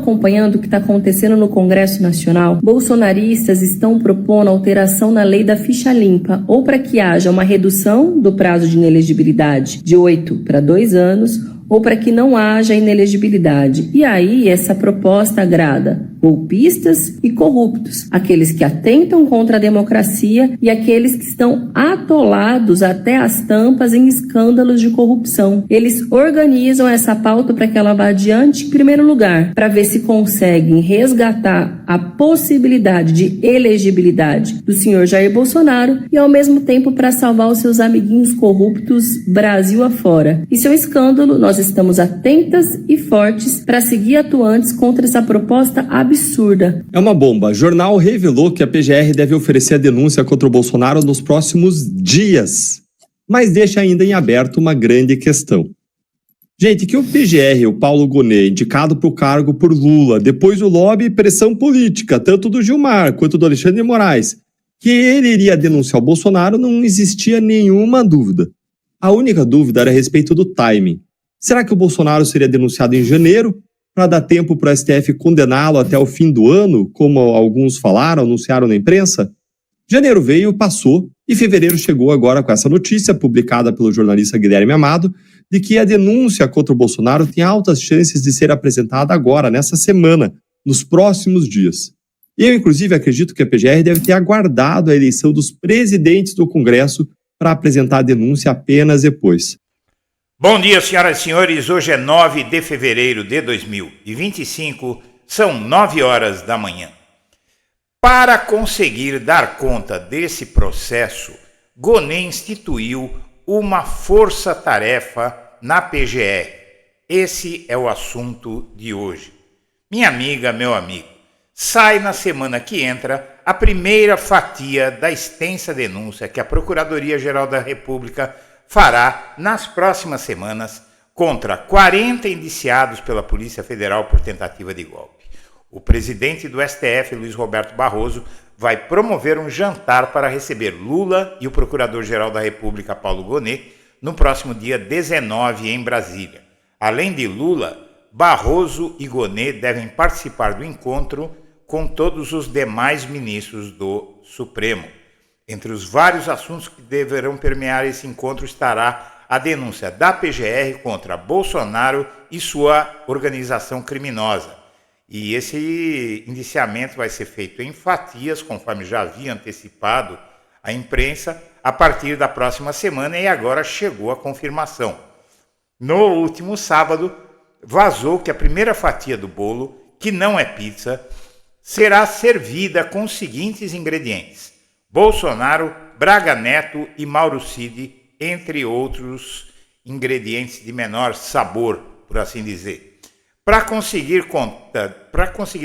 acompanhando o que está acontecendo no Congresso Nacional? Bolsonaristas estão propondo alteração na lei da ficha limpa, ou para que haja uma redução do prazo de inelegibilidade de 8 para 2 anos, ou para que não haja inelegibilidade. E aí essa proposta agrada golpistas e corruptos, aqueles que atentam contra a democracia e aqueles que estão atolados até as tampas em escândalos de corrupção. Eles organizam essa pauta para que ela vá adiante, em primeiro lugar, para ver se conseguem resgatar a possibilidade de elegibilidade do senhor Jair Bolsonaro e, ao mesmo tempo, para salvar os seus amiguinhos corruptos Brasil afora. Isso é um escândalo, nós estamos atentas e fortes para seguir atuantes contra essa proposta absurda. É uma bomba. O jornal revelou que a PGR deve oferecer a denúncia contra o Bolsonaro nos próximos dias, mas deixa ainda em aberto uma grande questão. Gente, que o PGR, o Paulo Gonet, indicado para o cargo por Lula, depois do lobby e pressão política, tanto do Gilmar quanto do Alexandre de Moraes, que ele iria denunciar o Bolsonaro, não existia nenhuma dúvida. A única dúvida era a respeito do timing. Será que o Bolsonaro seria denunciado em janeiro, para dar tempo para o STF condená-lo até o fim do ano, como alguns falaram, anunciaram na imprensa? Janeiro veio, passou, e fevereiro chegou agora com essa notícia, publicada pelo jornalista Guilherme Amado, de que a denúncia contra o Bolsonaro tem altas chances de ser apresentada agora, nessa semana, nos próximos dias. Eu, inclusive, acredito que a PGR deve ter aguardado a eleição dos presidentes do Congresso para apresentar a denúncia apenas depois. Bom dia, senhoras e senhores. Hoje é 9 de fevereiro de 2025, são 9 horas da manhã. Para conseguir dar conta desse processo, Gonet instituiu uma força-tarefa na PGR. Esse é o assunto de hoje. Minha amiga, meu amigo, sai na semana que entra a primeira fatia da extensa denúncia que a Procuradoria-Geral da República fará nas próximas semanas contra 40 indiciados pela Polícia Federal por tentativa de golpe. O presidente do STF, Luiz Roberto Barroso, vai promover um jantar para receber Lula e o Procurador-Geral da República, Paulo Gonet, no próximo dia 19 em Brasília. Além de Lula, Barroso e Gonet devem participar do encontro com todos os demais ministros do Supremo. Entre os vários assuntos que deverão permear esse encontro estará a denúncia da PGR contra Bolsonaro e sua organização criminosa. E esse indiciamento vai ser feito em fatias, conforme já havia antecipado a imprensa, a partir da próxima semana, e agora chegou a confirmação. No último sábado, vazou que a primeira fatia do bolo, que não é pizza, será servida com os seguintes ingredientes: Bolsonaro, Braga Neto e Mauro Cid, entre outros ingredientes de menor sabor, por assim dizer. Para conseguir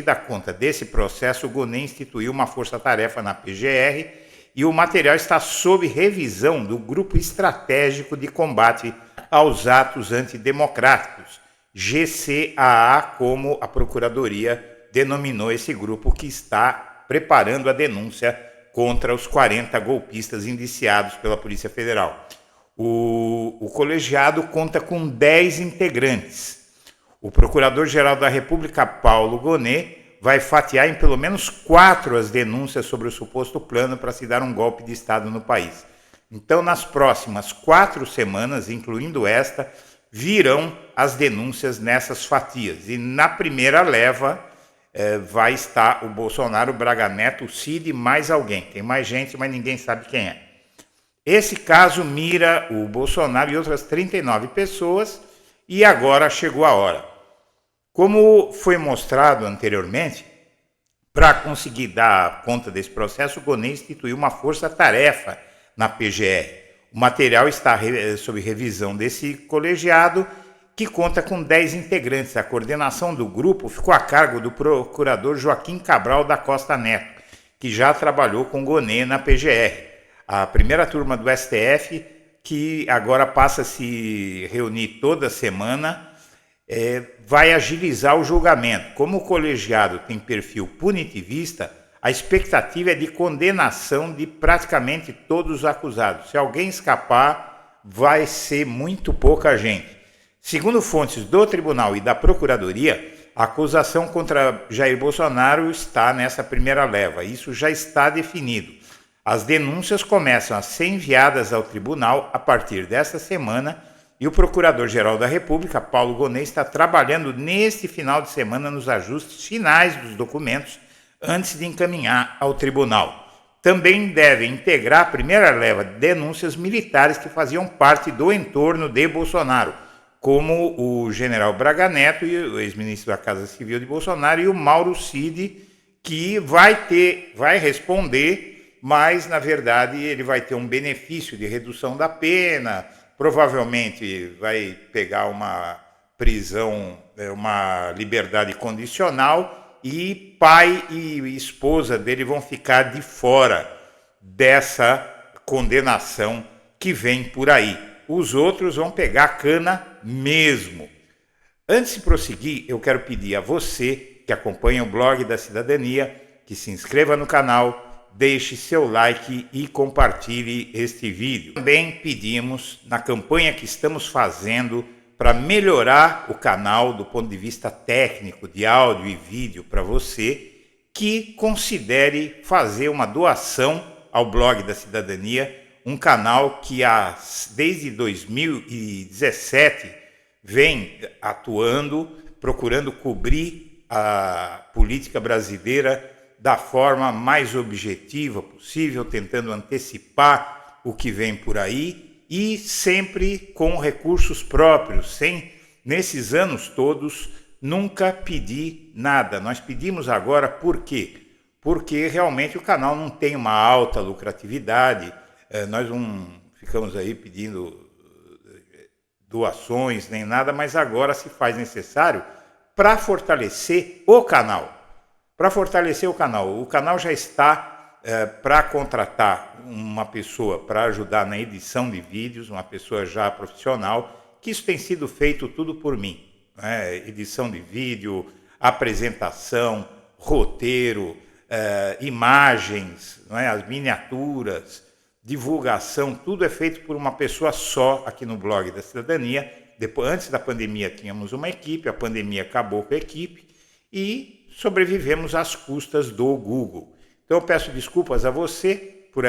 dar conta desse processo, o Gonet instituiu uma força-tarefa na PGR e o material está sob revisão do Grupo Estratégico de Combate aos Atos Antidemocráticos, GCAA, como a Procuradoria denominou esse grupo, que está preparando a denúncia contra os 40 golpistas indiciados pela Polícia Federal. O colegiado conta com 10 integrantes. O Procurador-Geral da República, Paulo Gonet, vai fatiar em pelo menos 4 as denúncias sobre o suposto plano para se dar um golpe de Estado no país. Então, nas próximas 4 semanas, incluindo esta, virão as denúncias nessas fatias. E na primeira leva vai estar o Bolsonaro, o Braga Neto, o Cid e mais alguém. Tem mais gente, mas ninguém sabe quem é. Esse caso mira o Bolsonaro e outras 39 pessoas, e agora chegou a hora. Como foi mostrado anteriormente, para conseguir dar conta desse processo, o Gonet instituiu uma força-tarefa na PGR. O material está sob revisão desse colegiado, que conta com 10 integrantes. A coordenação do grupo ficou a cargo do procurador Joaquim Cabral da Costa Neto, que já trabalhou com Gonet na PGR. A primeira turma do STF, que agora passa a se reunir toda semana, vai agilizar o julgamento. Como o colegiado tem perfil punitivista, a expectativa é de condenação de praticamente todos os acusados. Se alguém escapar, vai ser muito pouca gente. Segundo fontes do Tribunal e da Procuradoria, a acusação contra Jair Bolsonaro está nessa primeira leva. Isso já está definido. As denúncias começam a ser enviadas ao tribunal a partir desta semana e o Procurador-Geral da República, Paulo Gonet, está trabalhando neste final de semana nos ajustes finais dos documentos antes de encaminhar ao tribunal. Também deve integrar a primeira leva de denúncias militares que faziam parte do entorno de Bolsonaro, como o general Braga Neto, o ex-ministro da Casa Civil de Bolsonaro, e o Mauro Cid, que vai responder, mas, na verdade, ele vai ter um benefício de redução da pena, provavelmente vai pegar uma prisão, uma liberdade condicional, e pai e esposa dele vão ficar de fora dessa condenação que vem por aí. Os outros vão pegar cana mesmo. Antes de prosseguir, eu quero pedir a você que acompanha o blog da Cidadania, que se inscreva no canal, deixe seu like e compartilhe este vídeo. Também pedimos, na campanha que estamos fazendo para melhorar o canal do ponto de vista técnico, de áudio e vídeo para você, que considere fazer uma doação ao blog da Cidadania, um canal que desde 2017 vem atuando, procurando cobrir a política brasileira da forma mais objetiva possível, tentando antecipar o que vem por aí e sempre com recursos próprios, nesses anos todos, nunca pedi nada. Nós pedimos agora por quê? Porque realmente o canal não tem uma alta lucratividade, nós não ficamos aí pedindo doações nem nada, mas agora se faz necessário para fortalecer o canal. Para fortalecer o canal já está para contratar uma pessoa para ajudar na edição de vídeos, uma pessoa já profissional, que isso tem sido feito tudo por mim, né? Edição de vídeo, apresentação, roteiro, imagens, né? As miniaturas, divulgação, tudo é feito por uma pessoa só aqui no blog da Cidadania. Antes da pandemia tínhamos uma equipe, a pandemia acabou com a equipe e sobrevivemos às custas do Google. Então eu peço desculpas a você por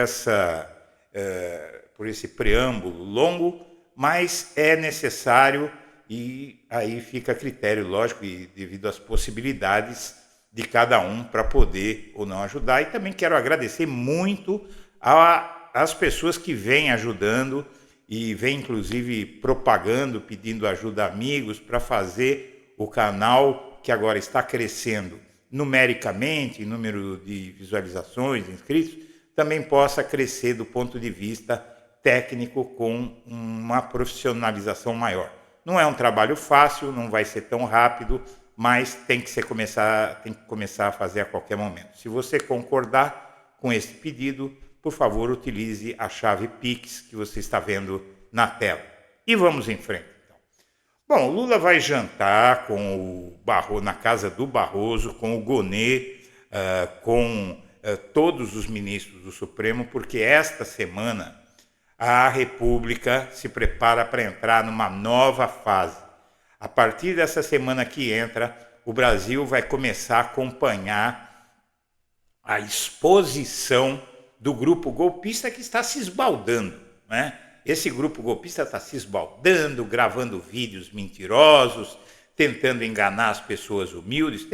esse preâmbulo longo, mas é necessário e aí fica a critério, lógico, e devido às possibilidades de cada um para poder ou não ajudar. E também quero agradecer muito às pessoas que vêm ajudando e vêm inclusive propagando, pedindo ajuda a amigos para fazer o canal, que agora está crescendo numericamente, em número de visualizações, inscritos, também possa crescer do ponto de vista técnico com uma profissionalização maior. Não é um trabalho fácil, não vai ser tão rápido, mas tem que começar a fazer a qualquer momento. Se você concordar com esse pedido, por favor, utilize a chave Pix que você está vendo na tela. E vamos em frente. Bom, Lula vai jantar na casa do Barroso, com o Gonet, com todos os ministros do Supremo, porque esta semana a República se prepara para entrar numa nova fase. A partir dessa semana que entra, o Brasil vai começar a acompanhar a exposição do grupo golpista que está se esbaldando, né? Esse grupo golpista está se esbaldando, gravando vídeos mentirosos, tentando enganar as pessoas humildes,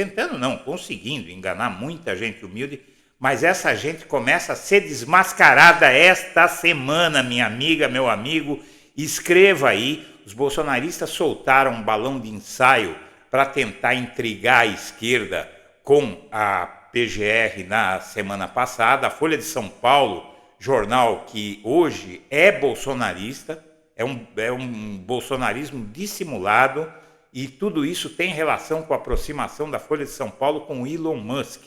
conseguindo enganar muita gente humilde, mas essa gente começa a ser desmascarada esta semana, minha amiga, meu amigo. Escreva aí, os bolsonaristas soltaram um balão de ensaio para tentar intrigar a esquerda com a PGR na semana passada. A Folha de São Paulo, jornal que hoje é bolsonarista, é um bolsonarismo dissimulado, e tudo isso tem relação com a aproximação da Folha de São Paulo com o Elon Musk,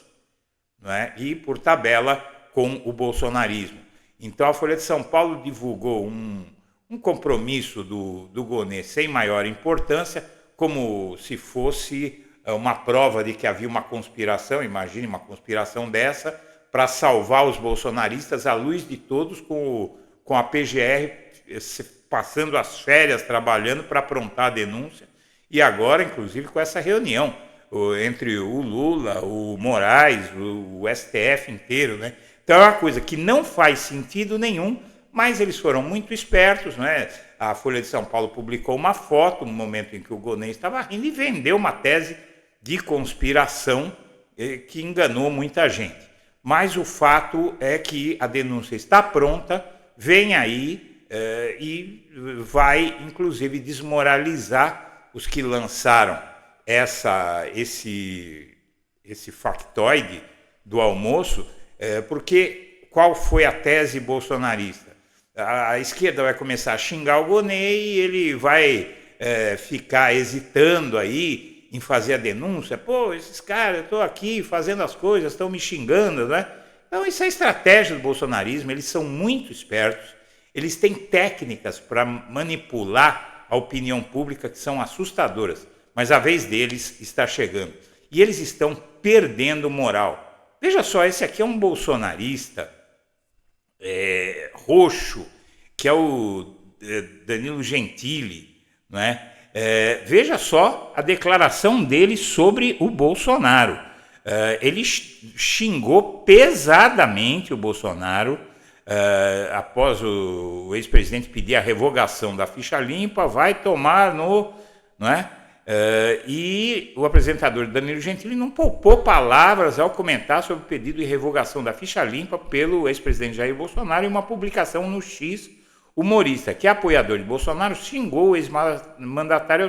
não é? E, por tabela, com o bolsonarismo. Então, a Folha de São Paulo divulgou um compromisso do Gonet sem maior importância, como se fosse uma prova de que havia uma conspiração, imagine uma conspiração dessa, para salvar os bolsonaristas à luz de todos, com a PGR passando as férias trabalhando para aprontar a denúncia, e agora, inclusive, com essa reunião. entre o Lula, o Moraes, o STF inteiro, né? Então é uma coisa que não faz sentido nenhum, mas eles foram muito espertos, né? A Folha de São Paulo publicou uma foto no momento em que o Gonê estava rindo e vendeu uma tese de conspiração que enganou muita gente. Mas o fato é que a denúncia está pronta, vem aí e vai, inclusive, desmoralizar os que lançaram esse factoide do almoço, porque qual foi a tese bolsonarista? A esquerda vai começar a xingar o Gonê e ele vai ficar hesitando aí em fazer a denúncia. Pô, esses caras, eu estou aqui fazendo as coisas, estão me xingando, né? Então isso é estratégia do bolsonarismo, eles são muito espertos, eles têm técnicas para manipular a opinião pública que são assustadoras, mas a vez deles está chegando. E eles estão perdendo moral. Veja só, esse aqui é um bolsonarista roxo, que é o Danilo Gentili, não é? Veja só a declaração dele sobre o Bolsonaro. Ele xingou pesadamente o Bolsonaro após o ex-presidente pedir a revogação da ficha limpa, vai tomar no... Não é? E o apresentador Danilo Gentili não poupou palavras ao comentar sobre o pedido de revogação da ficha limpa pelo ex-presidente Jair Bolsonaro em uma publicação no X. Humorista, que é apoiador de Bolsonaro, xingou o ex-mandatário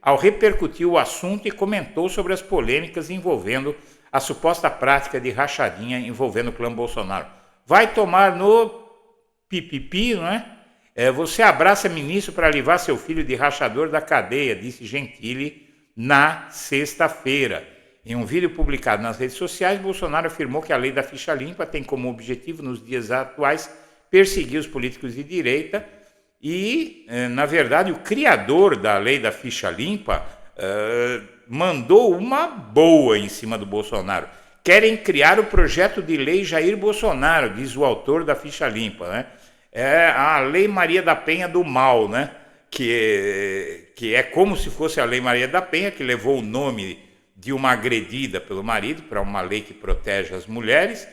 ao repercutir o assunto e comentou sobre as polêmicas envolvendo a suposta prática de rachadinha envolvendo o clã Bolsonaro. Vai tomar no pipipi, não é? Você abraça ministro para livrar seu filho de rachador da cadeia, disse Gentili na sexta-feira. Em um vídeo publicado nas redes sociais, Bolsonaro afirmou que a lei da ficha limpa tem como objetivo, nos dias atuais, perseguir os políticos de direita e, na verdade, o criador da lei da ficha limpa mandou uma boa em cima do Bolsonaro. Querem criar o projeto de lei Jair Bolsonaro, diz o autor da ficha limpa, né? É a Lei Maria da Penha do mal, né? Que é como se fosse a Lei Maria da Penha, que levou o nome de uma agredida pelo marido para uma lei que protege as mulheres,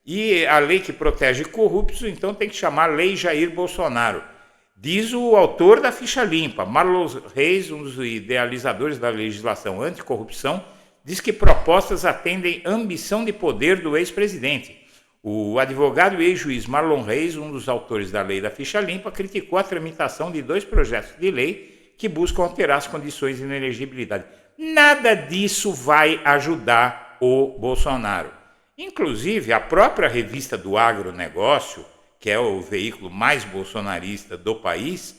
e a lei que protege corruptos, então tem que chamar Lei Jair Bolsonaro. Diz o autor da ficha limpa, Marlon Reis, um dos idealizadores da legislação anticorrupção, diz que propostas atendem ambição de poder do ex-presidente. O advogado e ex-juiz Marlon Reis, um dos autores da lei da ficha limpa, criticou a tramitação de 2 projetos de lei que buscam alterar as condições de inelegibilidade. Nada disso vai ajudar o Bolsonaro. Inclusive, a própria revista do agronegócio, que é o veículo mais bolsonarista do país,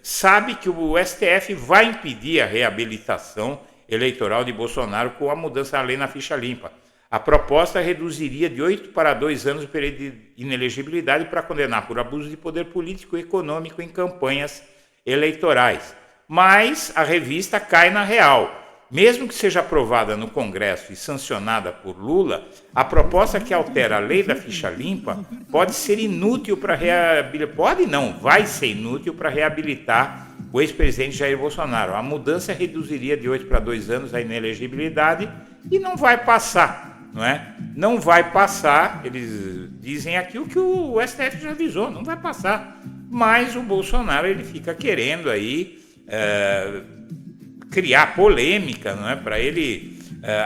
sabe que o STF vai impedir a reabilitação eleitoral de Bolsonaro com a mudança da lei na ficha limpa. A proposta reduziria de 8 para 2 anos o período de inelegibilidade para condenar por abuso de poder político e econômico em campanhas eleitorais. Mas a revista cai na real. Mesmo que seja aprovada no Congresso e sancionada por Lula, a proposta que altera a lei da ficha limpa pode ser inútil para reabilitar. Pode não, vai ser inútil para reabilitar o ex-presidente Jair Bolsonaro. A mudança reduziria de 8 para 2 anos a inelegibilidade e não vai passar. Não é? Não vai passar, eles dizem aqui o que o STF já avisou, não vai passar. Mas o Bolsonaro ele fica querendo aí criar polêmica, não é? Para ele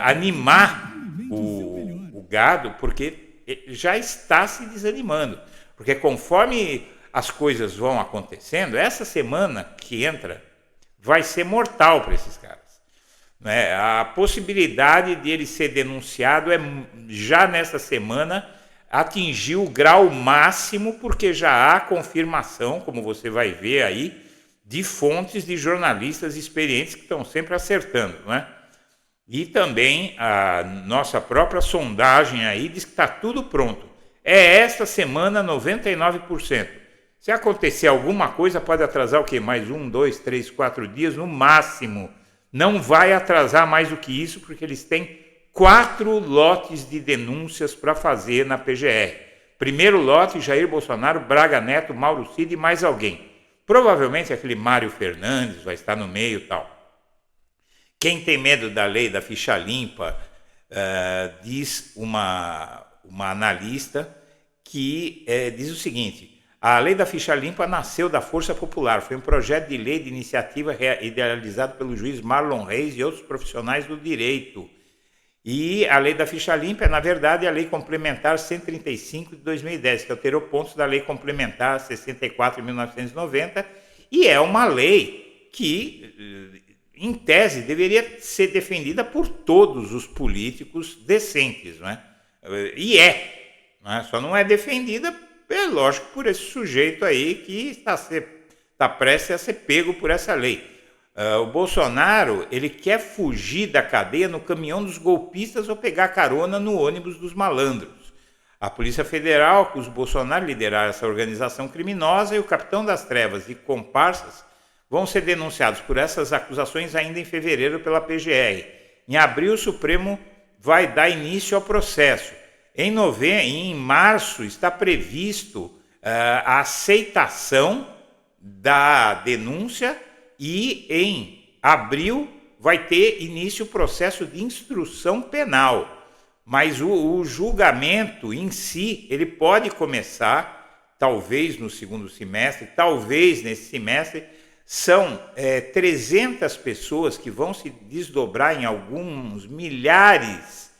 animar o gado, porque já está se desanimando. Porque conforme as coisas vão acontecendo, essa semana que entra vai ser mortal para esses caras. A possibilidade de ele ser denunciado já nessa semana atingiu o grau máximo, porque já há confirmação, como você vai ver aí, de fontes de jornalistas experientes que estão sempre acertando, né? E também a nossa própria sondagem aí diz que está tudo pronto. Esta semana 99%. Se acontecer alguma coisa, pode atrasar o quê? Mais 1, 2, 3, 4 dias no máximo. Não vai atrasar mais do que isso, porque eles têm 4 lotes de denúncias para fazer na PGR. Primeiro lote, Jair Bolsonaro, Braga Neto, Mauro Cid e mais alguém. Provavelmente aquele Mário Fernandes vai estar no meio e tal. Quem tem medo da lei da ficha limpa, diz uma analista que diz o seguinte: a lei da ficha limpa nasceu da Força Popular, foi um projeto de lei de iniciativa idealizado pelo juiz Marlon Reis e outros profissionais do direito. E a lei da ficha limpa é, na verdade, a lei complementar 135 de 2010, que alterou pontos da lei complementar 64 de 1990, e é uma lei que, em tese, deveria ser defendida por todos os políticos decentes, não é? E não é? Só não é defendida, é lógico, por esse sujeito aí que está prestes a ser pego por essa lei. O Bolsonaro, ele quer fugir da cadeia no caminhão dos golpistas ou pegar carona no ônibus dos malandros. A Polícia Federal acusa o Bolsonaro de liderar essa organização criminosa, e o capitão das trevas e comparsas vão ser denunciados por essas acusações ainda em fevereiro pela PGR. Em abril, o Supremo vai dar início ao processo. Em março está previsto a aceitação da denúncia, e em abril vai ter início o processo de instrução penal. Mas o julgamento em si, ele pode começar, talvez no segundo semestre, talvez nesse semestre. São 300 pessoas que vão se desdobrar em alguns milhares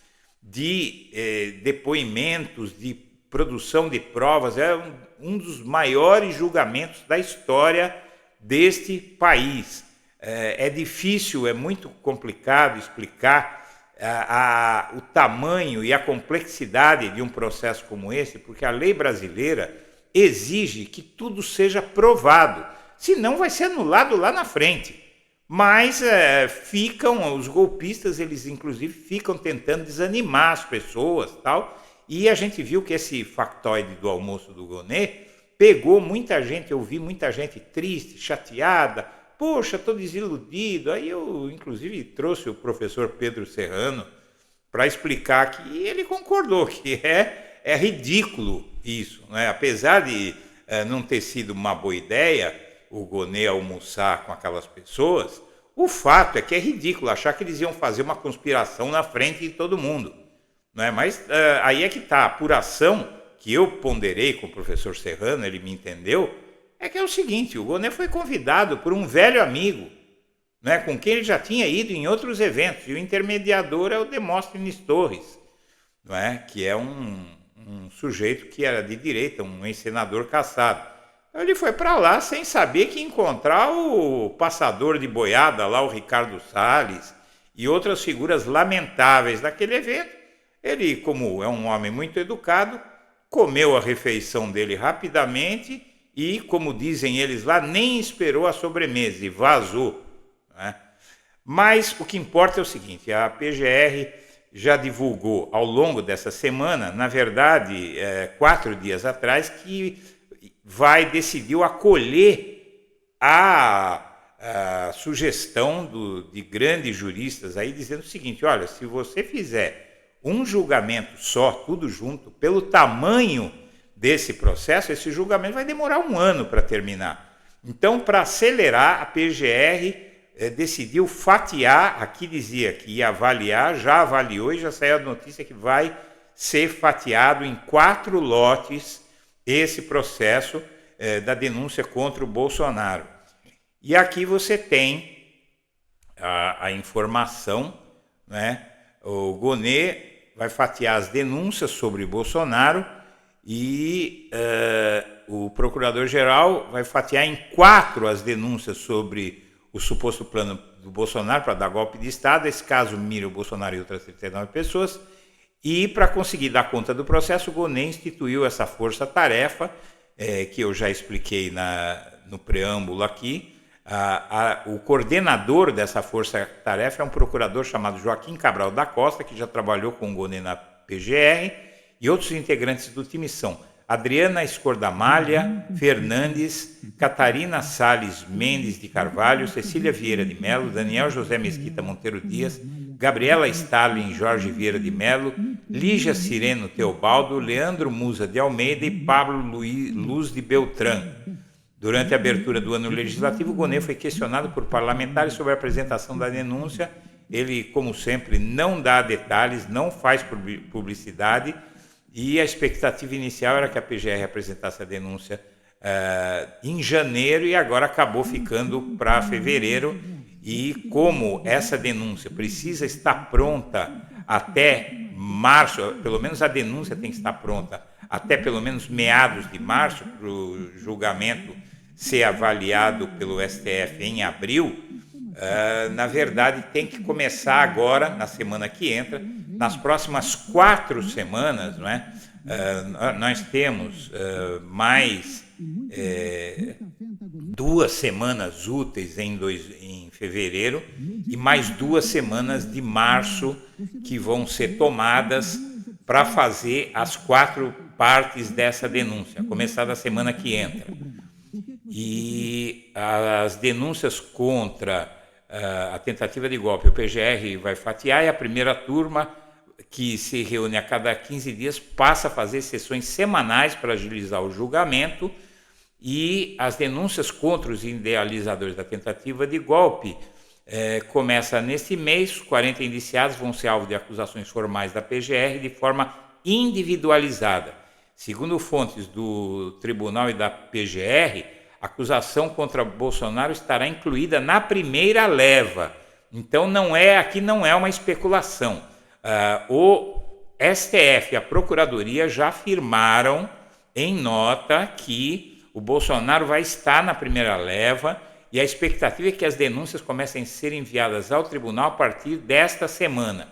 de depoimentos, de produção de provas. É um dos maiores julgamentos da história deste país. É difícil, é muito complicado explicar o tamanho e a complexidade de um processo como esse, porque a lei brasileira exige que tudo seja provado, senão vai ser anulado lá na frente. Mas os golpistas, eles inclusive ficam tentando desanimar as pessoas, tal, e a gente viu que esse factoide do almoço do Gonê pegou muita gente. Eu vi muita gente triste, chateada, poxa, estou desiludido. Aí eu, inclusive, trouxe o professor Pedro Serrano para explicar que ele concordou que é ridículo isso, né? Apesar de não ter sido uma boa ideia o Gonê almoçar com aquelas pessoas, o fato é que é ridículo achar que eles iam fazer uma conspiração na frente de todo mundo, né? Mas aí é que está a apuração que eu ponderei com o professor Serrano, ele me entendeu, é que é o seguinte: o Gonê foi convidado por um velho amigo, né, com quem ele já tinha ido em outros eventos, e o intermediador é o Demóstenes Torres, não é? Que é um sujeito que era de direita, um ex-senador cassado. Então ele foi para lá sem saber que ia encontrar o passador de boiada lá, o Ricardo Salles, e outras figuras lamentáveis daquele evento. Ele, como é um homem muito educado, comeu a refeição dele rapidamente e, como dizem eles lá, nem esperou a sobremesa e vazou, né? Mas o que importa é o seguinte: a PGR já divulgou ao longo dessa semana, na verdade, 4 dias atrás, que decidiu acolher a sugestão de grandes juristas aí, dizendo o seguinte: olha, se você fizer um julgamento só, tudo junto, pelo tamanho desse processo, esse julgamento vai demorar 1 ano para terminar. Então, para acelerar, a PGR decidiu fatiar. Aqui dizia que ia avaliar, já avaliou e já saiu a notícia que vai ser fatiado em 4 lotes esse processo da denúncia contra o Bolsonaro. E aqui você tem a informação, né? O Gonê vai fatiar as denúncias sobre Bolsonaro e o procurador-geral vai fatiar em 4 as denúncias sobre o suposto plano do Bolsonaro para dar golpe de Estado. Esse caso mira o Bolsonaro e outras 39 pessoas. E para conseguir dar conta do processo, o Gonê instituiu essa força-tarefa, que eu já expliquei no preâmbulo aqui. O coordenador dessa força-tarefa é um procurador chamado Joaquim Cabral da Costa, que já trabalhou com o Gonê na PGR, e outros integrantes do time são Adriana Escordamalha Fernandes, Catarina Salles Mendes de Carvalho, Cecília Vieira de Melo, Daniel José Mesquita Monteiro Dias, Gabriela Stalin Jorge Vieira de Melo, Lígia Sireno Teobaldo, Leandro Musa de Almeida e Pablo Luz de Beltrán. Durante a abertura do ano legislativo, o Gonê foi questionado por parlamentares sobre a apresentação da denúncia Ele, como sempre, não dá detalhes, não faz publicidade, e a expectativa inicial era que a PGR apresentasse a denúncia em janeiro, e agora acabou ficando para fevereiro. E como essa denúncia precisa estar pronta até março, pelo menos a denúncia tem que estar pronta até pelo menos meados de março, para o julgamento ser avaliado pelo STF em abril, na verdade tem que começar agora, na semana que entra, nas próximas 4 semanas, não é? Nós temos mais 2 semanas úteis em fevereiro e mais 2 semanas de março que vão ser tomadas para fazer as 4 partes dessa denúncia, a começar da semana que entra. E as denúncias contra a tentativa de golpe, o PGR vai fatiar, e a primeira turma, que se reúne a cada 15 dias, passa a fazer sessões semanais para agilizar o julgamento. E as denúncias contra os idealizadores da tentativa de golpe começa neste mês. 40 indiciados vão ser alvo de acusações formais da PGR de forma individualizada. Segundo fontes do tribunal e da PGR, a acusação contra Bolsonaro estará incluída na primeira leva. Então aqui não é uma especulação. O STF e a Procuradoria já afirmaram em nota que o Bolsonaro vai estar na primeira leva, e a expectativa é que as denúncias comecem a ser enviadas ao tribunal a partir desta semana.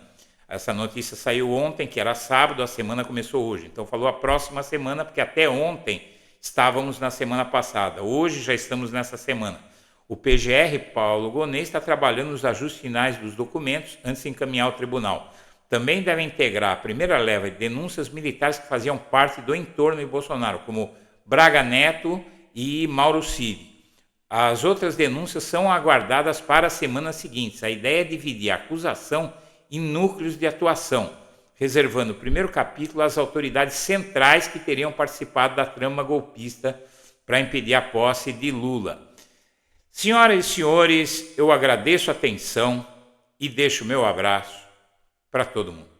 Essa notícia saiu ontem, que era sábado, a semana começou hoje. Então falou a próxima semana, porque até ontem estávamos na semana passada. Hoje já estamos nessa semana. O PGR, Paulo Gonet, está trabalhando nos ajustes finais dos documentos antes de encaminhar ao tribunal. Também deve integrar a primeira leva de denúncias militares que faziam parte do entorno de Bolsonaro, como Braga Neto e Mauro Cid. As outras denúncias são aguardadas para as semanas seguintes. A ideia é dividir a acusação em núcleos de atuação, reservando o primeiro capítulo às autoridades centrais que teriam participado da trama golpista para impedir a posse de Lula. Senhoras e senhores, eu agradeço a atenção e deixo o meu abraço para todo mundo.